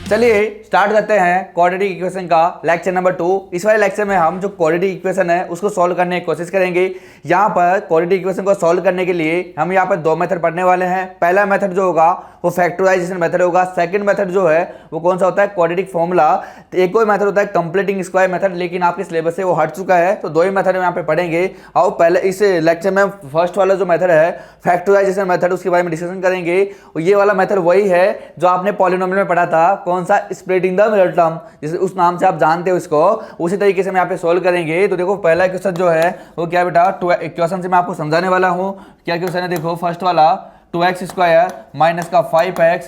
चलिए स्टार्ट करते हैं क्वाड्रेटिक इक्वेशन का लेक्चर नंबर 2। इस वाले लेक्चर में हम जो क्वाड्रेटिक इक्वेशन है उसको सॉल्व करने की कोशिश करेंगे। यहाँ पर क्वाड्रेटिक इक्वेशन को सॉल्व करने के लिए हम यहाँ पर दो मेथड पढ़ने वाले हैं। पहला मेथड जो होगा वो फैक्टराइजेशन मेथड होगा। सेकंड मेथड जो है वो कौन सा होता है, क्वाड्रेटिक फॉर्मूला। तो एक और मेथड होता है कंप्लीटिंग स्क्वायर मेथड, लेकिन आपके सिलेबस से वो हट चुका है, तो दो ही मेथड यहाँ पे पढ़ेंगे। और पहले इस लेक्चर में फर्स्ट वाला जो मेथड है फैक्टराइजेशन मेथड, उसके बारे में डिस्कशन करेंगे। और ये वाला मेथड वही है जो आपने पॉलिनोमियल में पढ़ा था, कौन सा, स्प्लिटिंग द मिडिल टर्म, जैसे उस नाम से आप जानते हो इसको, उसी तरीके से हम यहाँ पे सोल्व करेंगे। तो देखो पहला क्वेश्चन जो है वो क्या बेटा, क्वेश्चन से मैं आपको समझाने वाला हूँ। क्या क्वेश्चन है, देखो फर्स्ट वाला 2x स्क्वायर माइनस का 5x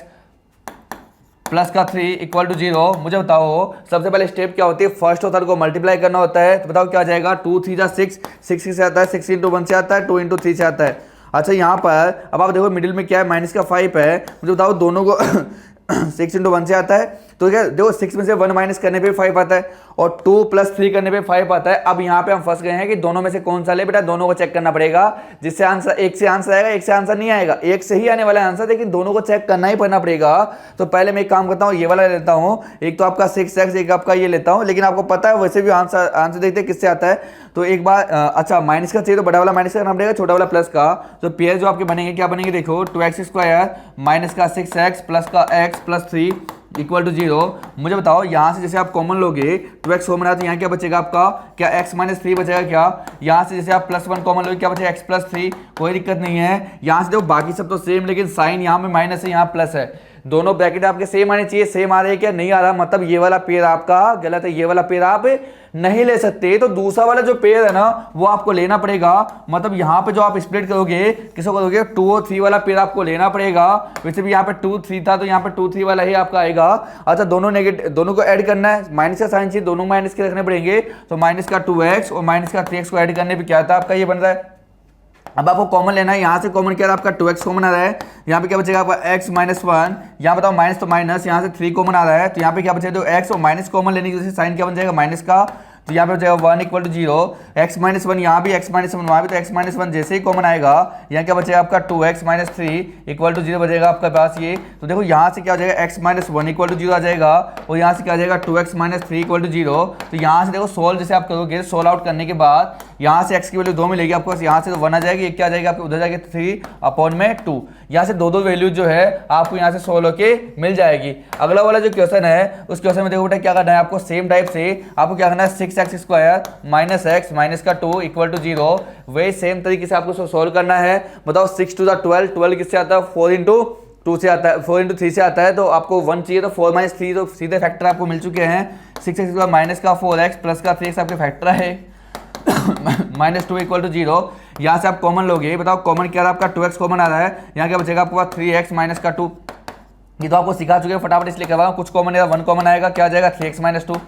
प्लस का 3 इक्वल टू 0। मुझे बताओ सबसे पहले स्टेप क्या होती है, फर्स्ट ऑथर को मल्टीप्लाई करना होता है। तो बताओ क्या आ जाएगा, 2 3 जा 6, 6 से आता है, 6 इंटू 1 से आता है, 2 इंटू 3 से आता है। अच्छा यहाँ पर अब आप देखो मिडिल में क्या है, माइनस का 5 है। मुझे बताओ दोनों को 6 इंटू 1 से आता है, तो क्या देखो 6 में से 1 माइनस करने पे 5 आता है और 2 प्लस 3 करने पे 5 आता है। अब यहाँ पे हम फंस गए हैं कि दोनों में से कौन सा ले, बेटा दोनों को चेक करना पड़ेगा, जिससे आंसर एक से आंसर आएगा, एक से आंसर नहीं आएगा। एक से ही आने वाला आंसर, लेकिन दोनों को चेक करना ही पड़ेगा। तो पहले मैं एक काम करता हूँ, ये वाला लेता हूँ, एक तो आपका 6x, एक आपका ये लेता हूँ। लेकिन आपको पता है वैसे भी आंसर देखते हैं किससे आता है। तो एक बार अच्छा माइनस का चाहिए तो बड़ा वाला माइनस करना पड़ेगा, छोटा वाला प्लस का। तो पेयर जो आपके बनेंगे क्या बनेंगे, देखो 2x स्क्वायर माइनस का 6x प्लस का x प्लस 3 इक्वल टू 0। मुझे बताओ यहाँ से जैसे आप कॉमन लोगे 2x कॉमन आया तो यहाँ क्या बचेगा आपका, क्या x माइनस 3 बचेगा क्या। यहाँ से जैसे आप प्लस 1 कॉमन लोगे क्या बचेगा, x प्लस 3, कोई दिक्कत नहीं है। यहाँ से देखो बाकी सब तो सेम, लेकिन साइन यहाँ में माइनस है, यहाँ प्लस है। दोनों ब्रैकेट आपके सेम आने चाहिए, सेम आ रहे हैं क्या, नहीं आ रहा, मतलब ये वाला पेयर आपका गलत है, ये वाला पेयर आप नहीं ले सकते। तो दूसरा वाला जो पेयर है ना वो आपको लेना पड़ेगा। मतलब यहाँ पे जो आप स्प्लिट करोगे किसको करोगे, 2 और 3 वाला पेयर आपको लेना पड़ेगा। वैसे भी यहाँ पे 2 3 था तो यहाँ पे 2 3 वाला ही आपका आएगा। अच्छा दोनों को ऐड करना है, माइनस का साइन चाहिए, दोनों माइनस के रखने पड़ेंगे। तो माइनस का 2x और माइनस का 3x को ऐड करने पर क्या था आपका, ये बन रहा है। अब आपको कॉमन लेना है, यहाँ से कॉमन क्या आपका 2x कॉमन आ रहा है, यहाँ पे क्या बचेगा आपका x माइनस 1, यहाँ बताओ माइनस तो माइनस, यहाँ से 3 कॉमन आ रहा है, तो यहाँ पे क्या बचेगा, तो x और माइनस कॉमन लेने की वजह से साइन क्या बन जाएगा, माइनस का। तो यहाँ पे हो जाएगा 1 इक्वल टू 0, x माइनस 1 यहाँ भी, x माइनस 1 वहाँ भी, तो x माइनस 1 जैसे ही कॉमन आएगा यहाँ क्या बचेगा आपका 2x माइनस 3 इक्वल टू 0 बचेगा आपके पास ये। तो देखो यहाँ से क्या हो जाएगा, x माइनस 1 इक्वल टू 0 आ जाएगा और यहाँ से क्या आ जाएगा 2x माइनस 3 इक्वल टू 0। तो यहाँ से देखो सोल्व जैसे आप करोगे, सोल्व आउट करने के बाद यहाँ से x की वैल्यू 2 मिलेगी आपको, यहाँ से तो 1 आ जाएगी, एक क्या आ जाएगा आपको उधर जाएगी 3/2। यहाँ से दो वैल्यू जो है आपको यहाँ से सोल्व होके मिल जाएगी। अगला वाला जो क्वेश्चन है उस क्वेश्चन में देखो बेटा क्या करना है आपको, सेम टाइप से आपको क्या करना है, 6x square minus x minus का 2 इक्वल टू 0। वही सेम तरीके से आपको सोल्व करना है। बताओ 6 टू 12, 12 किससे आता है, 4 इंटू 2 से आता है, 4 इंटू 3 से आता है। तो आपको 1 चाहिए तो 4 माइनस 3, तो सीधे फैक्टर आपको मिल चुके हैं। 6x स्क्वायर माइनस का 4x प्लस का 3x आपके फैक्टर है माइनस 2 इक्वल टू 0। यहाँ से आप कॉमन लोगे, बताओ कॉमन क्या रहा आपका, 2x कॉमन आ रहा है, यहाँ क्या बचेगा आपके पास 3x माइनस का 2। ये तो आपको सिखा चुके हैं, फटाफट इसलिए करवा, कुछ कॉमन है 1 कॉमन आएगा, क्या आ जाएगा 3x माइनस 2,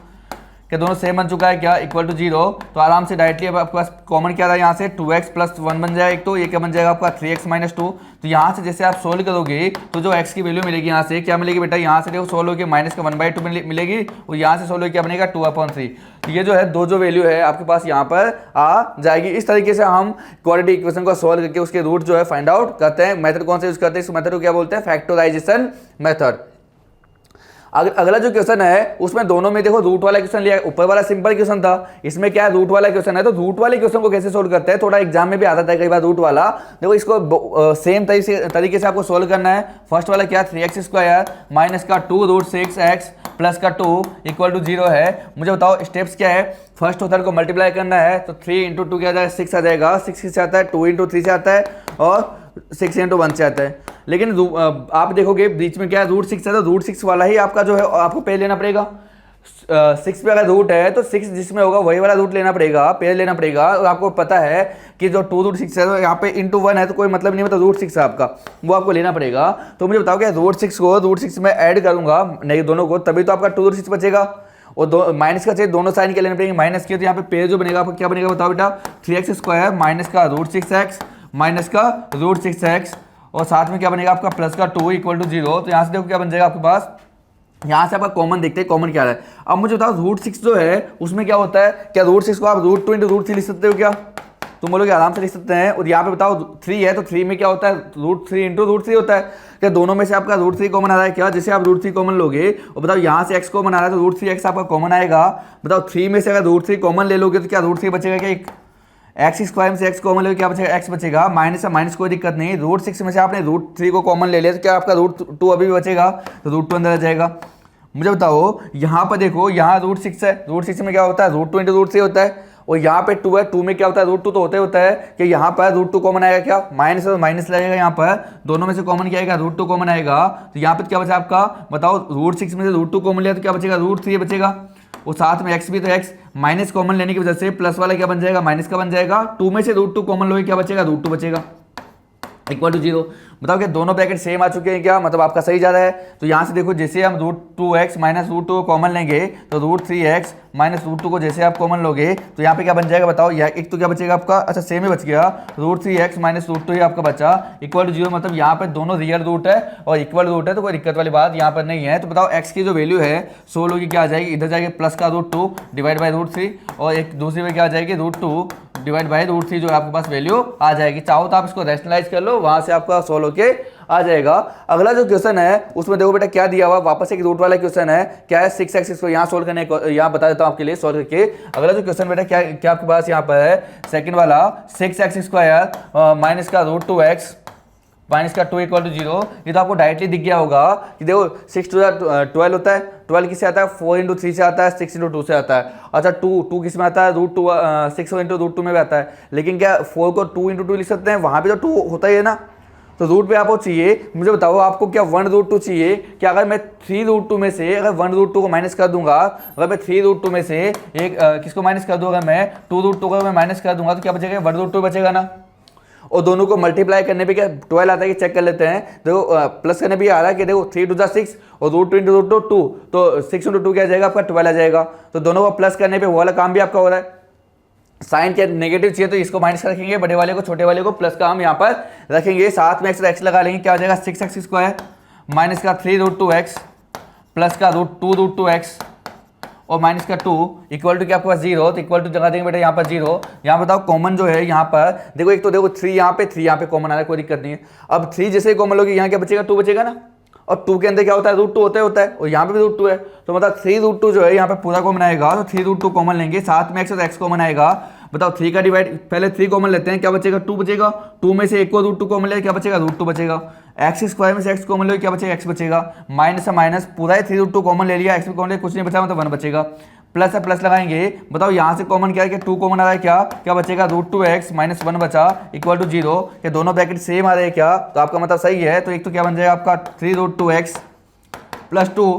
क्या दोनों सेम बन चुका है क्या, इक्वल टू 0। तो आराम से डायरेक्टली अब आपके पास कॉमन क्या रहा है, यहाँ से 2x प्लस 1 बन जाएगा एक, तो ये क्या बन जाएगा आपका 3x माइनस 2। तो यहाँ से जैसे आप सोल्व करोगे तो जो x की वैल्यू मिलेगी यहाँ से क्या मिलेगी बेटा, यहाँ से देखो सोल्व होकर माइनस का 1/2 मिलेगी और यहाँ से सोल्व होकर क्या बनेगा 2/3। तो ये जो है दो जो वैल्यू है आपके पास यहाँ पर आ जाएगी। इस तरीके से हम क्वाड्रेटिक इक्वेशन को सोल्व करके उसके रूट जो है फाइंड आउट करते हैं। मेथड कौन सा यूज करते हैं, इस मेथड को क्या बोलते हैं, फैक्टराइजेशन मेथड। अगला जो क्वेश्चन है उसमें दोनों में देखो रूट वाला क्वेश्चन लिया, ऊपर वाला सिंपल क्वेश्चन था, इसमें क्या है रूट वाला क्वेश्चन है। तो रूट वाले क्वेश्चन को कैसे सोल्व करते हैं, थोड़ा एग्जाम में भी आता था कई बार रूट वाला। देखो इसको सेम तरीके से आपको सोल्व करना है। फर्स्ट वाला क्या, 3x स्क्वायर माइनस का 2 रूट 6x प्लस का 2 इक्वल टू 0 है। मुझे बताओ स्टेप्स क्या है, फर्स्ट ऑथर को मल्टीप्लाई करना है, तो 3 इंटू 2 क्या आ जाएगा, 6 आ जाएगा, 6 से आता है, 2 इंटू 3 से आता है और 6 इंटू 1 से आता है। लेकिन आप देखोगे बीच में क्या है, रूट 6 है, तो रूट 6 वाला ही आपका जो है आपको पेज लेना पड़ेगा। 6 पे अगर रूट है तो 6 जिसमें होगा वही वाला रूट लेना पड़ेगा, पेज लेना पड़ेगा। और आपको पता है कि जो 2 रूट 6 है तो यहाँ पे इंटू 1 है तो कोई मतलब नहीं, मतलब रूट 6 है आपका, वो आपको लेना पड़ेगा। तो मुझे बताओ क्या, रूट 6 को रूट 6 में ऐड करूंगा नहीं दोनों को, तभी तो आपका 2 रूट 6 बचेगा। और दो माइनस का चाहिए, दोनों साइन के लेने पड़ेंगे, माइनस के। तो यहाँ पे पेज जो बनेगा आपका क्या बनेगा बताओ बेटा, 3x स्क्वायर माइनस का रूट 6x माइनस का रूट 6x और साथ में क्या बनेगा आपका प्लस का 2 इक्वल टू 0। तो यहाँ से देखो क्या बन जाएगा आपके पास, यहाँ से आपका कॉमन देखते हैं, कॉमन क्या है। अब मुझे बताओ रूट 6 जो है उसमें क्या होता है, क्या रूट 6 को आप रूट 2 इंटू रूट 3 लिख सकते हो क्या, तुम बोलोगे आराम से लिख सकते हैं। और यहाँ पे बताओ 3 है तो 3 में क्या होता है, √3 इंटू √3 होता है। क्या दोनों में से आपका √3 कॉमन आ रहा है क्या? जैसे आप √3 कॉमन लोगे और बताओ यहाँ से x कॉमन आ रहा है तो √3x आपका कॉमन आएगा। बताओ 3 में से अगर √3 कॉमन ले लोगे तो क्या √3 बचेगा क्या? एक x² में से x कॉमन लोगे क्या बचेगा? x बचेगा। माइनस है माइनस कोई दिक्कत नहीं। √6 में से आपने √3 को कॉमन ले लिया तो क्या आपका √2 अभी भी बचेगा, तो √2 अंदर आ जाएगा। मुझे बताओ यहाँ पर देखो, यहाँ √6 है, √6 में क्या होता है √2 इंटू √3 होता है। और यहाँ पे 2 है, 2 में क्या होता है √2 तो होता है कि यहाँ पर √2 कॉमन आएगा क्या? माइनस है तो माइनस लगेगा, यहाँ पर दोनों में से कॉमन क्या आएगा? √2 कॉमन आएगा। तो यहाँ पे क्या बचा आपका? बताओ √6 में से √2 कॉमन लिया तो क्या बचेगा? √3 बचेगा। और साथ में x भी, तो x माइनस कॉमन लेने की वजह से प्लस वाला क्या बन जाएगा? माइनस का बन जाएगा। 2 में से √2 कॉमन लोगे क्या बचेगा? √2 बचेगा इक्वल टू 0। बताओ कि दोनों ब्रैकेट सेम आ चुके हैं क्या? मतलब आपका सही जा रहा है। तो यहाँ से देखो, जैसे हम √2x माइनस √2 को कॉमन लेंगे तो √3x माइनस √2 को जैसे आप कॉमन लोगे तो यहाँ पे क्या बन जाएगा? बताओ यह एक तो क्या बचेगा आपका? अच्छा सेम ही बच गया, √3x माइनस √2 ही आपका बचा इक्वल टू 0। मतलब यहाँ पे दोनों रियल रूट है और इक्वल रूट है, तो कोई दिक्कत वाली बात यहाँ पर नहीं है। तो बताओ x की जो वैल्यू है 16 की क्या आ जाएगी? इधर जाएगी प्लस का √2 डिवाइड बाई √3 और एक दूसरी में क्या आ जाएगी? √2 डिवाइड बाई √3 जो आपके पास वैल्यू आ जाएगी। चाहो तो आप इसको रैशनलाइज कर लो, वहां से आपका सोल्व होके आ जाएगा। अगला जो क्वेश्चन है उसमें देखो बेटा क्या दिया हुआ, वापस एक रूट वाला क्वेश्चन है। क्या है? 6x, इसको यहाँ सोल्व करने, यहाँ बता देता हूँ आपके लिए सोल्व करके। अगला जो क्वेश्चन बेटा क्या क्या आपके पास यहाँ पर है? सेकंड वाला 6x² माइनस का √2x माइनस का 2 इक्वल टू 0। ये तो आपको डायरेक्टली दिख गया होगा कि देखो 6 टू 12 होता है, 12 किससे आता है? 4 इंटू 3 से आता है, 6 इंटू 2 से आता है। अच्छा 2 किस में आता है? √2 6 इंटू √2 में भी आता है। लेकिन क्या 4 को 2 इंटू 2 लिख सकते हैं? वहाँ भी तो 2 होता ही है ना। तो रूट पे आपको चाहिए, मुझे बताओ आपको क्या 1√2 चाहिए? क्या अगर मैं 3√2 में से अगर 1√2 को माइनस कर दूंगा, अगर मैं 3√2 में से एक किसको माइनस कर दूंगा? मैं 2√2 को मैं माइनस कर दूंगा तो क्या बचेगा? 1√2 बचेगा ना। और दोनों को मल्टीप्लाई करने पे क्या 12 आता है कि चेक कर लेते हैं। देखो प्लस करने पे आ रहा है कि देखो 3 2 6 और √2 इंटू √2 2, तो 6 इंटू 2 क्या आ जाएगा आपका? 12 आ जाएगा। तो दोनों को प्लस करने पे वो वाला काम भी आपका हो रहा है। साइन क्या नेगेटिव चाहिए तो इसको माइनस रखेंगे, बड़े वाले को छोटे वाले को प्लस का हम यहाँ पर रखेंगे। साथ में एक्स लगा लेंगे, क्या हो जाएगा? 6x² माइनस का 3√2x प्लस का √2√2x और माइनस का 2 इक्वल टू क्या आपके पास 0। तो इक्वल टू जगह देंगे बेटा यहाँ पर 0। यहाँ बताओ कॉमन जो है यहाँ पर देखो, एक तो देखो 3 यहाँ पे कॉमन आ रहा है, कोई दिक्कत नहीं है। अब 3 जैसे कॉमन लोगे यहाँ क्या बचेगा? 2 बचेगा ना। और 2 के अंदर क्या होता है? √2 होता है और यहाँ पे भी √2 है। तो मतलब 3√2 जो है यहाँ पे पूरा कॉमन आएगा, तो 3√2 कॉमन लेंगे, साथ में x और x कॉमन आएगा। बताओ 3 का डिवाइड, पहले 3 कॉमन लेते हैं, क्या बचेगा? 2 बचेगा। 2 में से एक को √2 कॉमन ले, क्या बचेगा? √2 बचेगा। x² में से x कॉमन ले, क्या बचेगा? x बचेगा। माइनस है माइनस, पूरा ही 3√2 कॉमन ले लिया, x भी कॉमन ले, कुछ नहीं बचा, मतलब 1 बचेगा। प्लस है प्लस लगाएंगे, बताओ यहाँ से कॉमन क्या है? कि 2 कॉमन आ रहा है, क्या बचेगा? √2x माइनस 1 बचा इक्वल टू 0। क्या दोनों ब्रैकेट सेम आ रहे हैं क्या? तो आपका मतलब सही है। तो एक तो क्या बन जाएगा आपका 3√2x प्लस 2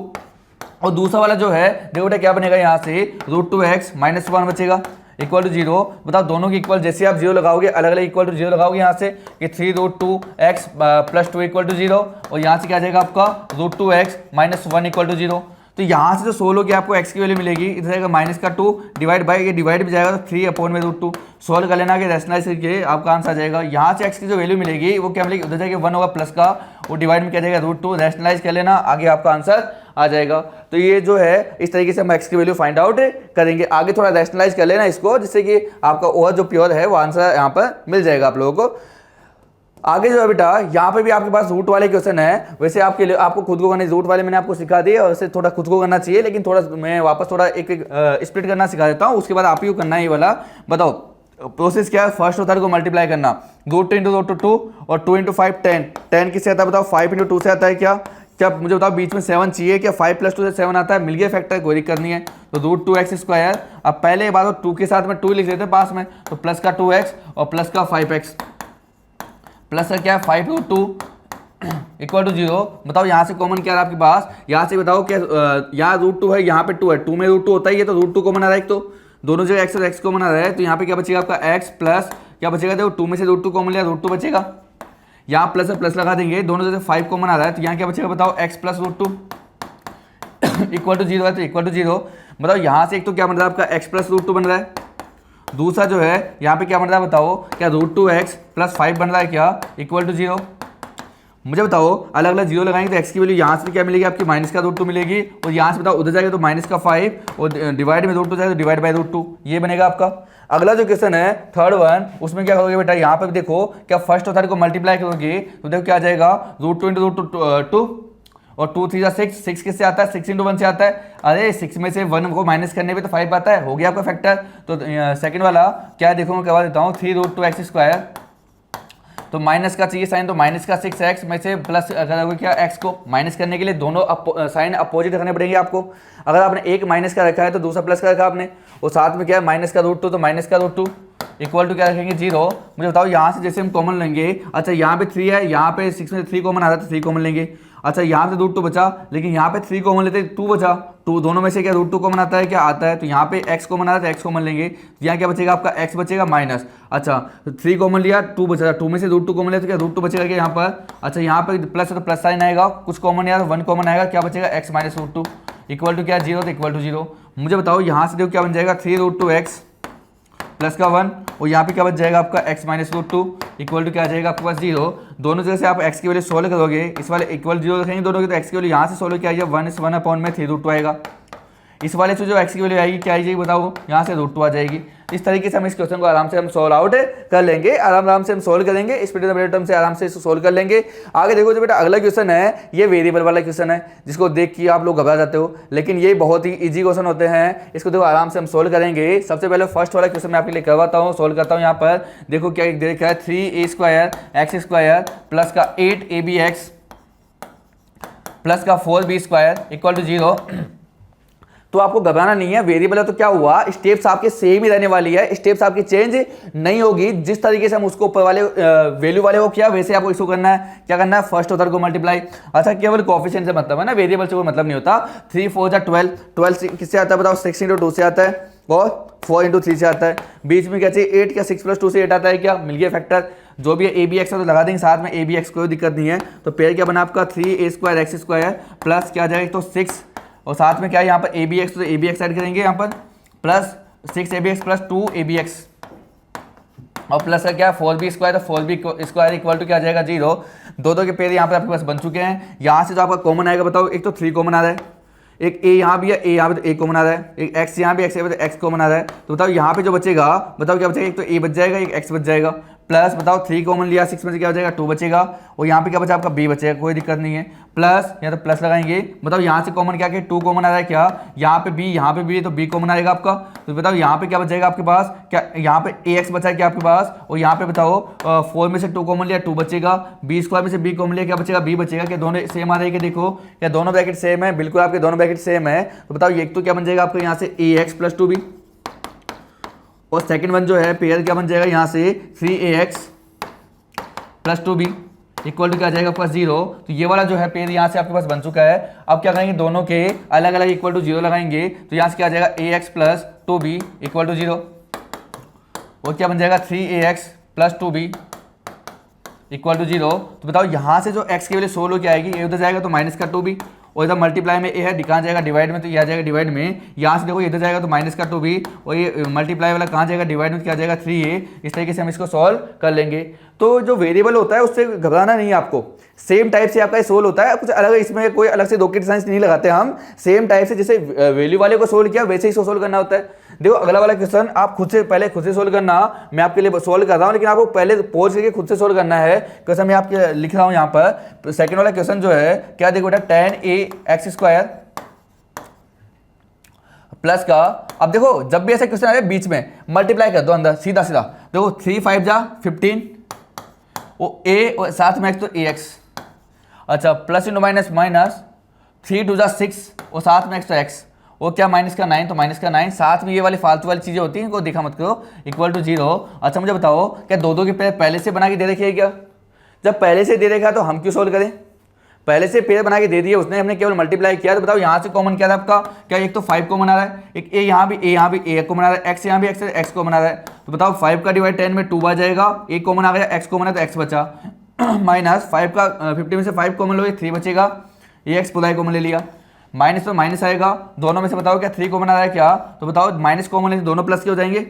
और दूसरा वाला जो है देखो बेटा क्या बनेगा? यहाँ से √2x माइनस 1 बचेगा इक्वल टू 0। बताओ दोनों की इक्वल, जैसे आप 0 लगाओगे अलग अलग इक्वल टू 0 लगाओगे यहाँ से कि 3√2x प्लस 2 इक्वल टू 0 और यहाँ से क्या आ जाएगा आपका? √2x minus 1 equal to 0। तो यहाँ से जो 16 की आपको x की वैल्यू मिलेगी, इधर जाएगा माइनस का 2 डिवाइड बाई, ये डिवाइड भी जाएगा तो 3/√2 सोल्व कर लेना कि रैशनलाइज करके आपका आंसर आ जाएगा। यहाँ से x की जो वैल्यू मिलेगी वो क्या मिलेगी? उधर जाएगा 1 होगा प्लस का, वो डिवाइड में क्या जाएगा? √2, रैशनलाइज कर लेना, आगे आपका आंसर आ जाएगा। तो ये जो है इस तरीके से हम x की वैल्यू फाइंड आउट करेंगे। आगे थोड़ा रैशनलाइज कर लेना इसको, जिससे कि आपका और जो प्योर है वो आंसर यहाँ पर मिल जाएगा आप लोगों को। आगे जो है बेटा यहाँ पे भी आपके पास रूट वाले क्वेश्चन है। वैसे आपके लिए आपको खुद को करना, रूट वाले मैंने आपको सिखा दिए और वैसे थोड़ा खुद को करना चाहिए, लेकिन थोड़ा मैं वापस थोड़ा एक स्प्लिट करना सिखा देता हूँ, उसके बाद आप ही को करना है ये वाला। बताओ प्रोसेस क्या है? फर्स्ट और थर्ड को मल्टीप्लाई करना, √2 इंटू √2 और 2 इंटू 5 10 किससे आता है? बताओ 5 इंटू 2 से आता है। क्या मुझे बताओ बीच में 7 चाहिए, क्या 5 प्लस 2 से 7 आता है? मिल गया फैक्टर, कोई दिक्कत नहीं है। तो √2x², अब पहले बात 2 के साथ में 2 लिख देते हैं पास में, तो प्लस का 2x और प्लस का 5x प्लस का क्या है? 5√2 इक्वल टू 0। बताओ यहाँ से कॉमन क्या है आपके पास? यहाँ से बताओ क्या यहाँ √2 है, यहाँ पे 2 है, 2 में √2 होता ही है, तो √2 कॉमन आ रहा है। एक तो दोनों जगह x और x कॉमन आ रहा है, तो यहाँ पे क्या बचेगा आपका? x प्लस क्या बचेगा? देखो 2 में से √2 कॉमन लिया, √2 बचेगा। यहाँ प्लस और प्लस लगा देंगे, दोनों जगह 5 कॉमन आ रहा है, तो यहाँ क्या बचेगा? बताओ x प्लस √2 इक्वल टू 0 है, तो इक्वल टू 0। बताओ यहाँ से एक तो क्या बन रहा है आपका? x प्लस √2 बन रहा है, दूसरा जो है यहाँ पे क्या बन रहा है? बताओ क्या √2x प्लस 5 बन रहा है क्या? Equal to 0। मुझे बताओ अलग अलग जीरो लगाएंगे तो एक्स की वैल्यू यहाँ से क्या मिलेगी आपकी माइनस का √2 मिलेगी, और यहाँ से बताओ उधर जाएगा तो माइनस का 5 और डिवाइड में √2 जाएगा तो डिवाइड बाई √2, ये बनेगा आपका। अगला जो क्वेश्चन है थर्ड वन, उसमें क्या करोगे बेटा, यहाँ पे भी देखो क्या फर्स्ट और थर्ड को मल्टीप्लाई करोगे तो देखो क्या आ जाएगा √2 इंटू √2 और 2 3 6, 6 किससे आता है 6 इंटू 1 से आता है। अरे 6 में से 1 को माइनस करने पे तो 5 आता है, हो गया आपका फैक्टर। तो सेकंड वाला क्या देखो मैं करवा देता हूँ 3√2x², तो माइनस का चाहिए साइन तो माइनस का 6x में से प्लस अगर क्या x को माइनस करने के लिए दोनों साइन अपोजिट रखने पड़ेंगे आपको। अगर आपने एक माइनस का रखा है तो दूसरा प्लस का रखा आपने, और साथ में क्या है माइनस का √2 तो माइनस का √2 इक्वल टू क्या रखेंगे 0। मुझे बताओ यहाँ से जैसे हम कॉमन लेंगे, अच्छा यहाँ पे 3 है, यहाँ पे 6 में से 3 कॉमन आ रहा है तो 3 कॉमन लेंगे। अच्छा यहाँ पे √2 बचा, लेकिन यहाँ पे 3 कॉमन लेते 2 बचा, 2 दोनों में से क्या √2 कॉमन आता है क्या आता है, तो यहाँ पे x कॉमन आ रहा है तो x कॉमन लेंगे, तो यहाँ क्या बचेगा आपका x बचेगा माइनस। अच्छा तो 3 कॉमन लिया 2 बचा, 2 में से √2 कॉमन लिया तो क्या √2 बचेगा क्या यहाँ पर। अच्छा यहाँ पे प्लस है तो प्लस साइन आएगा, कुछ कॉमन आया तो 1 कॉमन आएगा, क्या बचेगा x माइनस √2 इक्वल टू क्या 0, तो इक्वल टू 0। मुझे बताओ यहाँ से देखो क्या बन जाएगा 3√2x प्लस का 1, और यहाँ पे क्या बच जाएगा आपका x माइनस √2 इक्वल टू क्या आ जाएगा आपके पास 0। दोनों जगह से आप x की वैल्यू सोल्व करोगे, इस वाले इक्वल 0 रखेंगे दोनों की, तो x की वैल्यू यहाँ से सोल्व किया जाएगा 1/3√2 आएगा। इस वाले से जो x की वैल्यू आएगी क्या आएगी बताओ, यहाँ से √2 आ जाएगी। इस तरीके से हम इस क्वेश्चन को आराम से हम सोल्व आउट कर लेंगे, आराम से हम सोल्व करेंगे, इस टर्म से आराम से इसको सोल्व कर लेंगे। आगे देखो जो बेटा अगला क्वेश्चन है ये वेरिएबल वाला क्वेश्चन है, जिसको देख के आप लोग घबरा जाते हो, लेकिन ये बहुत ही इजी क्वेश्चन होते हैं, इसको देखो आराम से हम सोल्व करेंगे। सबसे पहले फर्स्ट वाला क्वेश्चन मैं आपके लिए करवाता हूँ, सोल्व करता हूँ। यहाँ पर देखो क्या देखा है 3a² प्लस का 8abx प्लस का 4b² इक्वल टू 0। तो आपको घबराना नहीं है, वेरिएबल है तो क्या हुआ स्टेप्स आपके सेम ही रहने वाली है, स्टेप्स आपकी चेंज नहीं होगी। जिस तरीके से हम उसको ऊपर वाले वैल्यू वाले को किया वैसे आपको इसको करना है, क्या करना है फर्स्ट और थर्ड को मल्टीप्लाई। अच्छा केवल कोएफिशिएंट से मतलब है ना, वेरिएबल से कोई मतलब नहीं होता। 3 4 12, 12 किससे आता है बताओ 6 × 2 से आता है और 4 × 3 से आता है। बीच में क्या चाहिए 8 क्या 6 + 2 से 8 आता है, क्या मिल गया फैक्टर। जो भी है abx है तो लगा देंगे साथ में, abx कोई दिक्कत नहीं है। तो पेयर क्या बना आपका 3a² प्लस क्या जाएगा तो 6, और साथ में क्या है यहाँ पर abx, तो abx ऐड करेंगे यहाँ पर प्लस 6abx प्लस 2abx और प्लस का क्या 4b² तो 4b² इक्वल टू क्या आ जाएगा 0। दो के पेयर यहाँ पर आपके पास बन चुके हैं। यहाँ से जो आपका कॉमन आएगा बताओ, एक तो 3 कॉमन आ रहा है, एक a यहाँ भी है, a यहाँ पे तो a कॉमन आ रहा है, एक x यहाँ भी x तो x कॉमन आ रहा है। तो बताओ यहाँ पे जो बचेगा बताओ क्या बचेगा, एक तो a बच जाएगा एक x बच जाएगा, प्लस बताओ 3 कॉमन लिया 6 में से क्या हो जाएगा 2 बचेगा, और यहाँ पे क्या बचा आपका b बचेगा, कोई दिक्कत नहीं है। प्लस यहाँ तो प्लस लगाएंगे, बताओ यहाँ से कॉमन क्या क्या 2 कॉमन आ रहा है, क्या यहाँ पे b यहाँ पे b तो b कॉमन आएगा आपका। तो बताओ यहाँ पे क्या बचेगा आपके पास, क्या यहाँ पे ax बचा है क्या आपके पास, और यहाँ पे बताओ 4 में से 2 कॉमन लिया 2 बचेगा, b² में से b कॉमन लिया क्या बचेगा b बचेगा। क्या दोनों सेम आ रहे हैं, देखो क्या दोनों ब्रैकेट सेम है, बिल्कुल आपके दोनों ब्रैकेट सेम है। तो बताओ एक तो क्या बन जाएगा आपको यहाँ से ax प्लस 2b, और सेकंड वन जो है पेयर क्या बन जाएगा यहाँ से 3ax plus 2b equal to क्या आ जाएगा आपके पास 0। तो ये वाला जो है पेयर यहाँ से आपके पास बन चुका है। अब क्या करेंगे दोनों के अलग अलग इक्वल टू 0 लगाएंगे, तो यहाँ से क्या आ जाएगा ax plus 2b equal to 0, और क्या बन जाएगा 3ax plus 2b equal to 0। तो बताओ यहाँ से जो x की वैल्यू 16 की आएगी, ये उधर जाएगा तो माइनस का 2b, और इधर मल्टीप्लाई में a है, कहाँ जाएगा डिवाइड में, तो ये आ जाएगा डिवाइड में। यहाँ से देखो इधर जाएगा तो माइनस का 2b, और ये मल्टीप्लाई वाला कहाँ जाएगा डिवाइड में, क्या जाएगा 3a। इस तरीके से हम इसको सॉल्व कर लेंगे। तो जो वेरिएबल होता है उससे घबराना नहीं है आपको, सेम टाइप से आपका ये सोल्व होता है, कुछ अलग इसमें कोई अलग से रॉकेट साइंस नहीं लगाते हम, सेम टाइप से जैसे वैल्यू वाले को सोल्व किया वैसे ही सोल्व करना होता है। देखो अगला वाला क्वेश्चन आप खुद से सोल्व करना, मैं आपके लिए सोल्व कर रहा हूँ, लेकिन आपको पहले पॉज करके खुद से सोल्व करना है। क्वेश्चन मैं आपके लिख रहा हूँ यहाँ पर। सेकंड वाला क्वेश्चन जो है क्या देखो बेटा 10ax² प्लस का, अब देखो जब भी ऐसा क्वेश्चन आ रहा है बीच में मल्टीप्लाई कर दो अंदर सीधा सीधा। देखो 3 5 जा 15, वो a और साथ में x तो ax, अच्छा प्लस इंटू माइनस माइनस 3 2 जा 6 और साथ में x तो x, वो क्या माइनस का 9 तो माइनस का 9, साथ में ये वाली फालतू वाली चीजें होती हैं इनको देखा मत करो, इक्वल टू 0। अच्छा मुझे बताओ क्या दो के पेयर पहले से बना के दे रखे है क्या, जब पहले से दे रखा तो हम क्यों सोल्व करें, पहले से पेयर बना के दे दिए उसने, हमने केवल मल्टीप्लाई किया। तो बताओ यहाँ से कॉमन क्या था आपका, क्या एक तो 5 कॉमन आ रहा है, एक a यहाँ भी a कॉमन आ रहा है, x यहाँ भी x कॉमन आ रहा है। तो बताओ 5 का डिवाइड 10 में 2 आ जाएगा, a कॉमन आ गया x कॉमन है तो x बचा, माइनस 5 का 50 में से 5 कॉमन लोगे 3 बचेगा, ax पूरा कॉमन ले लिया, माइनस तो माइनस आएगा, दोनों में से बताओ क्या 3 कॉमन आ रहा है क्या, तो बताओ माइनस कॉमन ले दोनों प्लस के हो जाएंगे,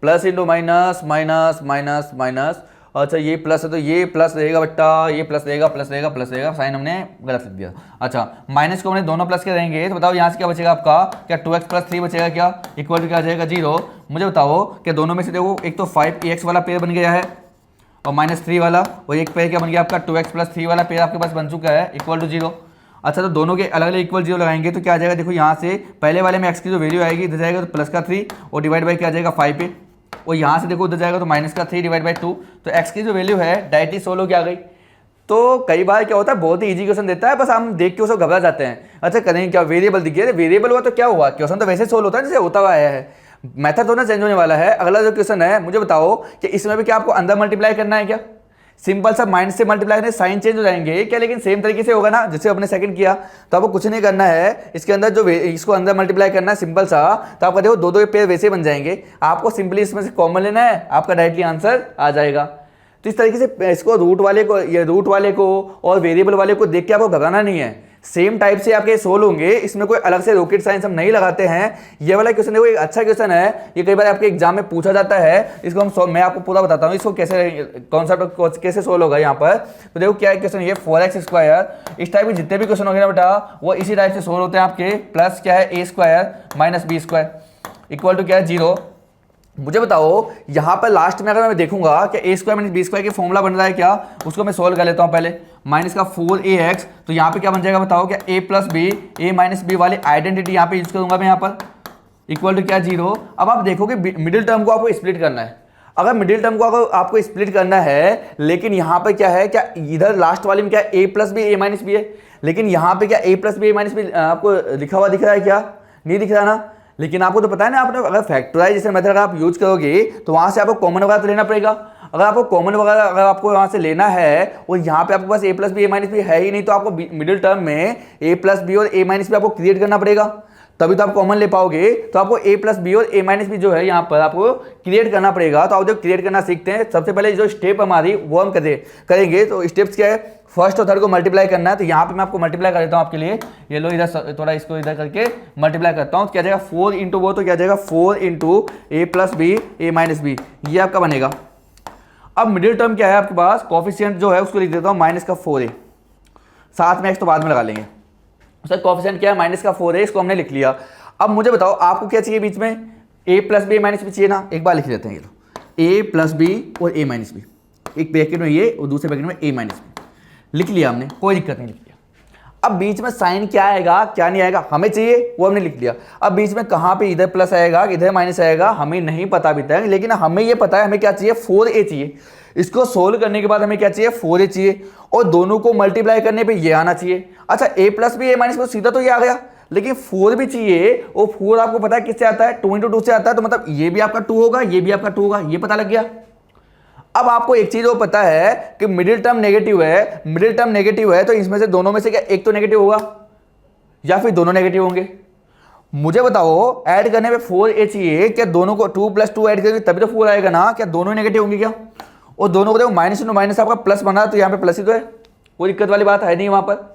plus into minus minus minus minus, अच्छा ये प्लस है तो ये प्लस रहेगा बट्टा, ये प्लस रहेगा प्लस रहेगा प्लस रहेगा, साइन हमने गलत लिख दिया। अच्छा माइनस को हमने दोनों प्लस के रहेंगे तो बताओ यहाँ से क्या बचेगा आपका, क्या 2x प्लस 3 बचेगा क्या, इक्वल टू क्या आ जाएगा 0। मुझे बताओ कि दोनों में से देखो एक तो 5ax वाला पेयर बन गया है और -3 वाला, और एक पेयर क्या बन गया आपका 2x प्लस 3 वाला पेयर आपके पास बन चुका है इक्वल टू 0। अच्छा तो दोनों के अलग अलग इक्वल 0 लगाएंगे तो क्या आ जाएगा, देखो यहाँ से पहले वाले में x की जो वैल्यू आएगी इधर जाएगा तो प्लस का 3 और डिवाइड बाई क्या आ जाएगा 5 पे, और यहाँ से देखो उधर जाएगा तो माइनस का 3 डिवाइड बाई 2, तो x की जो वैल्यू है डायरेक्टली सोल्व हो के आ गई। तो कई बार क्या होता है बहुत ही इजी क्वेश्चन देता है, बस हम देख के उसको घबरा जाते हैं। अच्छा करेंगे क्या, वेरिएबल दिख गया, वेरिएबल हुआ तो क्या हुआ, क्वेश्चन तो वैसे सोल्व होता है जैसे होता हुआ आया है, मेथड तो ना चेंज होने वाला है। अगला जो क्वेश्चन है मुझे बताओ कि इसमें भी क्या आपको अंदर मल्टीप्लाई करना है क्या, सिंपल सा माइनस से मल्टीप्लाई करने साइन चेंज हो जाएंगे क्या, लेकिन सेम तरीके से होगा ना जैसे अपने सेकंड किया। तो आपको कुछ नहीं करना है, इसके अंदर जो इसको अंदर मल्टीप्लाई करना है सिंपल सा, तो आपका देखो दो दो पेयर वैसे बन जाएंगे, आपको सिंपली इसमें से कॉमन लेना है, आपका डायरेक्टली आंसर आ जाएगा। तो इस तरीके से इसको रूट वाले को और वेरिएबल वाले को देख के आपको घबराना नहीं है, सेम टाइप से आपके सोल्व होंगे, इसमें कोई अलग से रॉकेट साइंस हम नहीं लगाते हैं। ये वाला क्वेश्चन देखो एक अच्छा क्वेश्चन है, ये कई बार आपके एग्जाम में पूछा जाता है, इसको मैं आपको पूरा बताता हूँ इसको कैसे कॉन्सेप्ट कैसे सोल्व होगा यहाँ पर। तो देखो क्या क्वेश्चन, ये 4x², इस टाइप के जितने भी क्वेश्चन होंगे ना बेटा वो इसी टाइप से सोल्व होते हैं आपके, प्लस क्या है a² minus b² equal to क्या है 0। मुझे बताओ यहाँ पर लास्ट में अगर मैं देखूंगा कि a² माइनस b² की फॉर्मूला बन रहा है क्या, उसको मैं सोल्व कर लेता हूँ पहले, माइनस का 4ax, तो यहाँ पे क्या बन जाएगा बताओ, क्या a plus b, a minus b वाली आइडेंटिटी यहाँ पे यूज करूंगा मैं यहाँ पर, इक्वल टू क्या 0। अब आप देखोगे मिडिल टर्म को आपको स्प्लिट करना है, अगर मिडिल टर्म को अगर आपको स्प्लिट करना है, लेकिन यहाँ पर क्या है, क्या इधर लास्ट वाले में क्या a plus b a minus b है, लेकिन यहाँ पे क्या a plus b a minus b आपको लिखा हुआ दिख रहा है क्या, नहीं दिख रहा ना। लेकिन आपको तो पता है ना, आपने अगर फैक्टराइजेशन मेथड अगर आप यूज करोगे तो वहाँ से आपको कॉमन वगैरह तो लेना पड़ेगा, अगर आपको कॉमन वगैरह अगर आपको वहाँ से लेना है और यहाँ पे आपके पास a plus b a minus b है ही नहीं, तो आपको मिडिल टर्म में a प्लस बी और a माइनस बी आपको क्रिएट करना पड़ेगा, तभी तो आप कॉमन ले पाओगे। तो आपको a प्लस बी और a माइनस बी जो है यहाँ पर आपको क्रिएट करना पड़ेगा। तो आप जब क्रिएट करना सीखते हैं सबसे पहले जो स्टेप हमारी वो हम करेंगे। तो स्टेप्स क्या है, फर्स्ट और थर्ड को मल्टीप्लाई करना है, तो यहाँ पे मैं आपको मल्टीप्लाई कर देता हूँ आपके लिए, ये लो इधर थोड़ा इसको इधर करके मल्टीप्लाई करता हूँ, तो क्या जाएगा 4 इंटू वो, तो क्या जाएगा 4 into a plus B A minus B, ये आपका बनेगा। अब मिडिल टर्म क्या है आपके पास, कोफिशिएंट जो है उसको लिख देता हूँ माइनस का 4a, साथ में x तो बाद में लगा लेंगे, उसका कोफिशिएंट क्या है माइनस का 4a, इसको हमने लिख लिया। अब मुझे बताओ आपको क्या चाहिए बीच में, a plus b minus b चाहिए ना, एक बार लिख देते हैं, ये a प्लस बी और a माइनस बी, एक ब्रैकेट में ये और दूसरे ब्रैकेट में a माइनस बी लिख लिया हमने, कोई दिक्कत नहीं, लिख लिया। अब बीच में साइन क्या आएगा क्या नहीं आएगा हमें चाहिए, वो हमने लिख लिया। अब बीच में कहाँ पे इधर प्लस आएगा इधर माइनस आएगा हमें नहीं पता अभी तक, लेकिन हमें ये पता है हमें क्या चाहिए 4a चाहिए। इसको सोल्व करने के बाद हमें क्या चाहिए 4a चाहिए, और दोनों को मल्टीप्लाई करने पे ये आना चाहिए। अच्छा a plus b a minus b सीधा तो ये आ गया, लेकिन 4 भी चाहिए, और 4 आपको पता है किससे आता है, 2 इंटू 2 से आता है, तो मतलब ये भी आपका 2 होगा ये भी आपका 2 होगा, ये पता लग गया। अब आपको एक चीज वो पता है कि मिडिल टर्म नेगेटिव है, मिडिल टर्म नेगेटिव है तो इसमें से दोनों में से क्या एक तो नेगेटिव होगा या फिर दोनों नेगेटिव होंगे। मुझे बताओ ऐड करने पे 4a चाहिए, क्या दोनों को 2 प्लस 2 ऐड करेंगे तभी तो 4 आएगा ना, क्या दोनों नेगेटिव होंगे क्या, और दोनों को देखो माइनस इंटू माइनस आपका प्लस बना, तो यहाँ पे प्लस ही तो है, कोई दिक्कत वाली बात है नहीं वहां पर।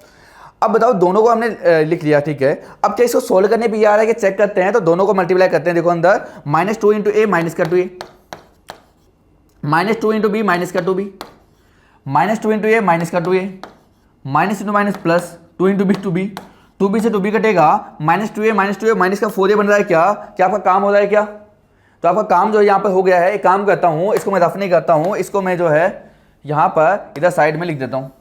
अब बताओ दोनों को हमने लिख लिया, ठीक है। अब क्या इसको सोल्व करने पे ये आ रहा है कि चेक करते हैं, तो दोनों को मल्टीप्लाई करते हैं, देखो अंदर -2 इंटू ए माइनस का 2a, -2 इंटू बी माइनस का 2b, -2 इंटू ए माइनस का 2a, minus into minus plus 2 into b 2b, 2b से 2b कटेगा, -2a माइनस का 4a बन रहा है क्या, क्या आपका काम हो रहा है क्या, तो आपका काम जो है यहाँ पर हो गया है। एक काम करता हूँ, इसको मैं रफ नहीं करता हूँ, इसको मैं जो है यहाँ पर इधर साइड में लिख देता हूँ।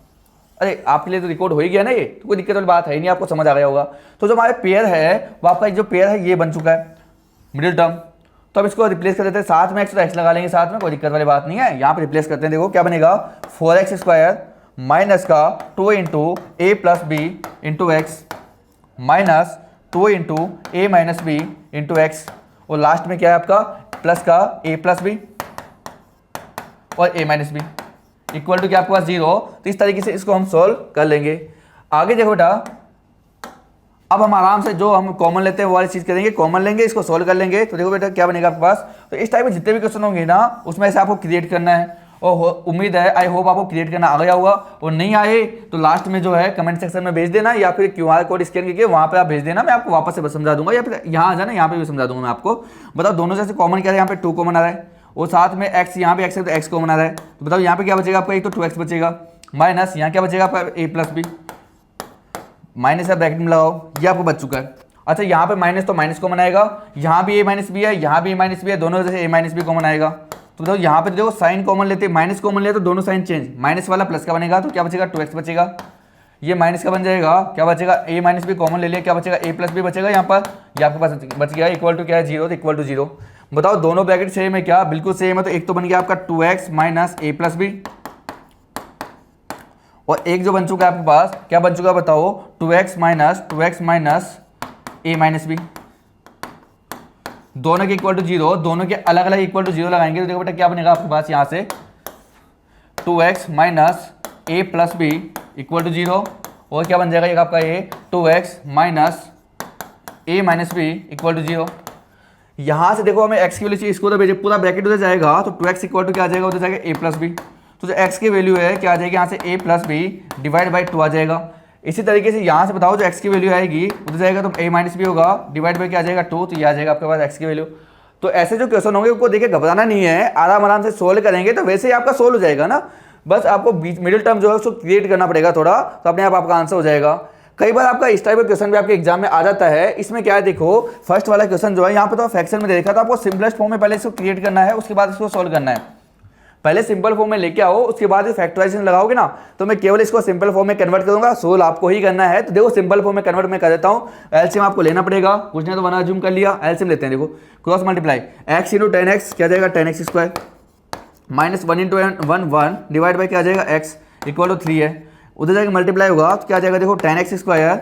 अरे आपके लिए तो रिकॉर्ड हो ही गया ना ये, तो कोई दिक्कत वाली बात है नहीं, आपको समझ आ गया होगा। तो जो हमारे पेयर है वो आपका जो पेयर है ये बन चुका है मिडिल टर्म, तो अब इसको रिप्लेस कर देते हैं, साथ में x तो x लगा लेंगे साथ में, कोई दिक्कत वाली बात नहीं है। यहाँ पे रिप्लेस करते हैं, देखो क्या बनेगा 4x² माइनस का 2 into a plus b into x minus 2 into a minus b into x, और लास्ट में क्या है आपका प्लस का a प्लस बी और a minus b equal to क्या आपके पास 0। तो इस तरीके से इसको हम सॉल्व कर लेंगे। आगे देखो बेटा, अब हम आराम से जो हम कॉमन लेते हैं वो वाली चीज करेंगे, कॉमन लेंगे इसको सॉल्व कर लेंगे। तो देखो बेटा क्या बनेगा आपके पास, तो इस टाइप में जितने भी क्वेश्चन होंगे ना उसमें से आपको क्रिएट करना है, और उम्मीद है, आई होप आपको क्रिएट करना आ गया होगा, और नहीं आए तो लास्ट में जो है कमेंट सेक्शन में भेज देना, या फिर QR कोड स्कैन करके वहाँ पे आप भेज देना, मैं आपको वापस से समझा दूंगा, या फिर यहाँ आ जाना, यहाँ पे भी समझा दूंगा मैं आपको। बताओ दोनों से कॉमन क्या है, यहाँ पे 2 कॉमन आ रहा है, और साथ में x, यहाँ पे x है तो x कॉमन आ रहा है, तो बताओ यहाँ पे क्या बचेगा आपका, एक तो 2x बचेगा, माइनस यहाँ क्या बचेगा आपका a प्लस बी, माइनस है ब्रैकेट में लगाओ, ये आपको बच चुका है। अच्छा यहाँ पे माइनस तो माइनस कॉमन आएगा, यहाँ भी a माइनस बी है, यहाँ भी a माइनस बी है, दोनों जैसे a माइनस बी कॉमन आएगा। तो बताओ यहाँ पे देखो साइन कॉमन लेते, माइनस कॉमन लेते तो दोनों साइन चेंज, माइनस वाला प्लस का बनेगा, तो क्या बचेगा 2x बचेगा, ये माइनस का बन जाएगा, क्या बचेगा a माइनस बी कॉमन ले लिया, क्या बचेगा a प्लस बी बचेगा यहाँ पर, ये आपके पास बच गया इक्वल टू क्या है 0, तो इक्वल टू 0। बताओ दोनों ब्रैकेट सेम है क्या, बिल्कुल सेम है, तो एक तो बन गया आपका 2x minus a plus b, और एक जो बन चुका है आपके पास, क्या बन चुका है बताओ, 2x minus a minus B, दोनों के इक्वल टू 0, दोनों के अलग अलग इक्वल टू 0 लगाएंगे तो देखो बेटा क्या बनेगा आपके पास यहाँ से 2x minus a plus b equal to 0, और क्या बन जाएगा ये आपका ये 2x minus a minus b equal to 0। यहाँ से देखो हमें x की वैल्यू चाहिए, इसको तो भेजे पूरा ब्रैकेट उधर जाएगा, तो 2x इक्वल टू क्या आ जाएगा, उधर जाएगा a प्लस बी, तो जो x की वैल्यू है क्या आ जाएगी यहाँ से a plus b divide by 2 आ जाएगा। इसी तरीके से यहाँ से बताओ जो x की वैल्यू आएगी उधर जाएगा तो a माइनस बी होगा डिवाइड बाई क्या आ जाएगा 2, तो ये आ जाएगा आपके पास x की वैल्यू। तो ऐसे जो क्वेश्चन होंगे उनको देखिए घबराना नहीं है, आराम आराम से सोल्व करेंगे तो वैसे ही आपका सोल्व हो जाएगा ना, बस आपको बीच मिडिल टर्म जो है उसको क्रिएट करना पड़ेगा थोड़ा, तो अपने आप आपका आंसर हो जाएगा। कई बार आपका इस टाइप का क्वेश्चन भी आपके एग्जाम में आ जाता है। इसमें क्या है देखो, फर्स्ट वाला क्वेश्चन जो है यहाँ पे तो फ्रैक्शन में देखा था, आपको सिंपलेस्ट फॉर्म में पहले इसको क्रिएट करना है, उसके बाद इसको सोल्व करना है। पहले सिंपल फॉर्म में लेके आओ, उसके बाद फैक्टराइजेशन लगाओगे ना, तो मैं केवल इसको सिंपल फॉर्म में कन्वर्ट करूंगा, सोल्व आपको ही करना है। तो देखो सिंपल फॉर्म में कन्वर्ट मैं कर देता हूँ, एलसीएम आपको लेना पड़ेगा, कुछ नहीं तो वन अज्यूम कर लिया, एलसीएम लेते हैं। देखो cross multiply x into 10x क्या जाएगा 10x square, minus 1 into 1 divide by क्या आ जाएगा x इक्वल टू 3 है, उधर जाके मल्टीप्लाई होगा तो क्या आ जाएगा देखो 10x square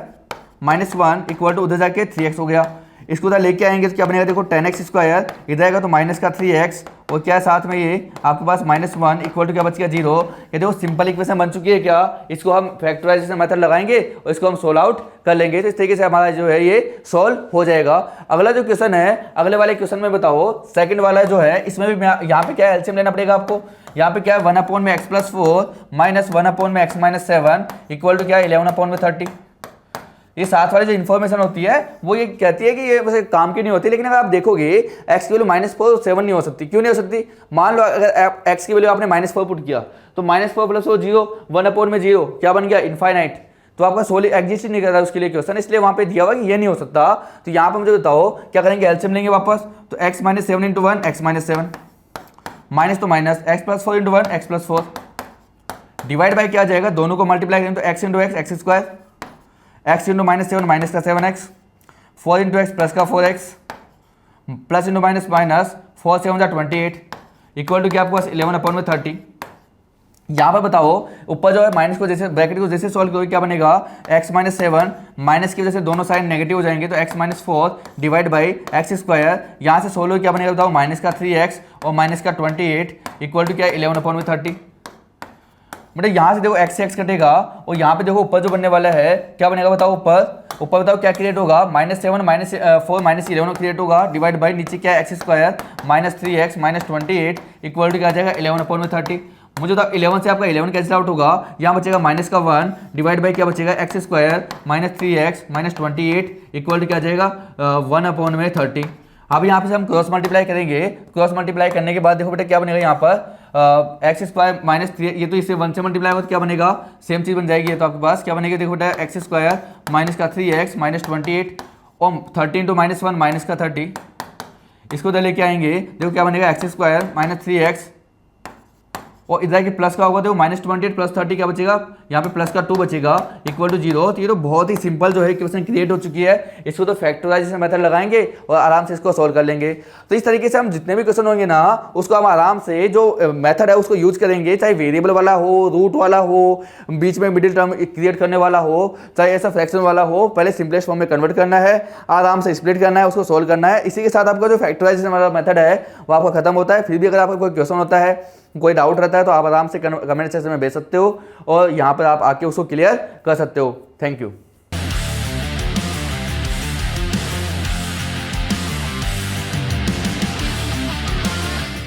minus 1 equal to उधर जाके 3x हो गया। इसको उधर लेके आएंगे तो क्या बनेगा देखो 10x स्क्वायर, इधर आएगा तो माइनस का 3x, और क्या साथ में ये आपके पास माइनस 1 इक्वल टू क्या बच गया 0। ये देखो सिंपल इक्वेशन बन चुकी है क्या, इसको हम फैक्टराइजेशन मेथड लगाएंगे और इसको हम सोल्व आउट कर लेंगे, तो इस तरीके से हमारा जो है ये सोल्व हो जाएगा। अगला जो क्वेश्चन है, अगले वाले क्वेश्चन में बताओ सेकंड वाला जो है, इसमें भी यहाँ पे क्या है एलसीएम लेना पड़ेगा आपको। यहाँ पे क्या है 1 में x प्लस 4 माइनस 1 में x माइनस 7 इक्वल टू क्या है 11 में 30। ये साथ वाली जो इन्फॉर्मेशन होती है वो ये कहती है कि ये वैसे काम की नहीं होती, लेकिन अगर आप देखोगे x की वैल्यू -4 7 नहीं हो सकती। क्यों नहीं हो सकती, मान लो अगर x की वैल्यू आपने -4 पुट किया तो -4 प्लस 0 1 में 0 क्या बन गया इनफाइनाइट, तो आपका सोली एग्जिस्ट ही नहीं कर रहा उसके लिए क्वेश्चन, इसलिए वहां पे दिया हुआ कि ये नहीं हो सकता। तो यहाँ पे मुझे बताओ क्या करेंगे, एलसीएम लेंगे वापस, तो x minus 7 into 1 x minus 7 minus तो minus x plus 4 into 1 x plus 4 divide by क्या आ जाएगा, दोनों को मल्टीप्लाई करेंगे तो x into x square, x into -7 minus का 7x, 4 इंटू एक्स प्लस का 4x, plus into minus minus 4 7 28 equal to क्या आपके पास 11 में 30। यहाँ पर बताओ ऊपर जो है माइनस को जैसे ब्रैकेट को जैसे सॉल्व करोगे क्या बनेगा x माइनस 7 माइनस की वजह से दोनों साइड नेगेटिव हो जाएंगे, तो x minus 4 divide by x square, यहाँ से सोल्व क्या बनेगा बताओ माइनस का 3x और माइनस का 28 इक्वल टू क्या 11 में 30। मतलब यहाँ से देखो x से x कटेगा, और यहाँ पे देखो ऊपर जो बनने वाला है क्या बनेगा बताओ, ऊपर बताओ क्या क्रिएट होगा -7 -4 -11 क्रिएट होगा डिवाइड बाई नीचे क्या x square minus 3x minus 28 equal to क्या आ जाएगा 11 में 30। मुझे तो 11 से आपका 11 कैंसिल आउट होगा, यहाँ बचेगा माइनस का 1 डिवाइड बाई क्या बचेगा x square minus 3x minus 28 equal to क्या आ जाएगा 1 में 30। अब यहाँ पे से हम क्रॉस मल्टीप्लाई करेंगे, क्रॉस मल्टीप्लाई करने के बाद देखो बेटा क्या बनेगा यहाँ पर एक्स स्क्वायर माइनस 3, ये तो इससे 1 से मल्टीप्लाई होगा तो क्या बनेगा सेम चीज़ बन जाएगी। ये तो आपके पास क्या बनेगा देखो बेटा एक्स स्क्वायर माइनस का 3x माइनस 28 और 13 टू -1 माइनस का 30, इसको इधर लेके आएंगे देखो क्या बनेगा एक्स स्क्वायर माइनस 3x और इधर के प्लस का होगा देखो -28 प्लस 30 क्या बचेगा, यहाँ पे प्लस का 2 बचेगा इक्वल टू 0। तो ये तो बहुत ही सिंपल जो है क्वेश्चन क्रिएट हो चुकी है, इसको तो फैक्टराइजेशन मेथड लगाएंगे और आराम से इसको सॉल्व कर लेंगे। तो इस तरीके से हम जितने भी क्वेश्चन होंगे ना उसको हम आराम से जो मेथड है उसको यूज करेंगे, चाहे वेरिएबल वाला हो, रूट वाला हो, बीच में मिडिल टर्म क्रिएट करने वाला हो, चाहे ऐसा फ्रैक्शन वाला हो, पहले सिंपलेस्ट फॉर्म में कन्वर्ट करना है, आराम से स्प्लिट करना है, उसको सोल्व करना है। इसी के साथ आपका जो फैक्टराइजेशन वाला मेथड है वो आपका खत्म होता है। फिर भी अगर आपका कोई क्वेश्चन होता है, कोई डाउट रहता है तो आप आराम से कमेंट सेक्शन में भेज सकते हो और यहाँ पर आप आके उसको क्लियर कर सकते हो। Thank you.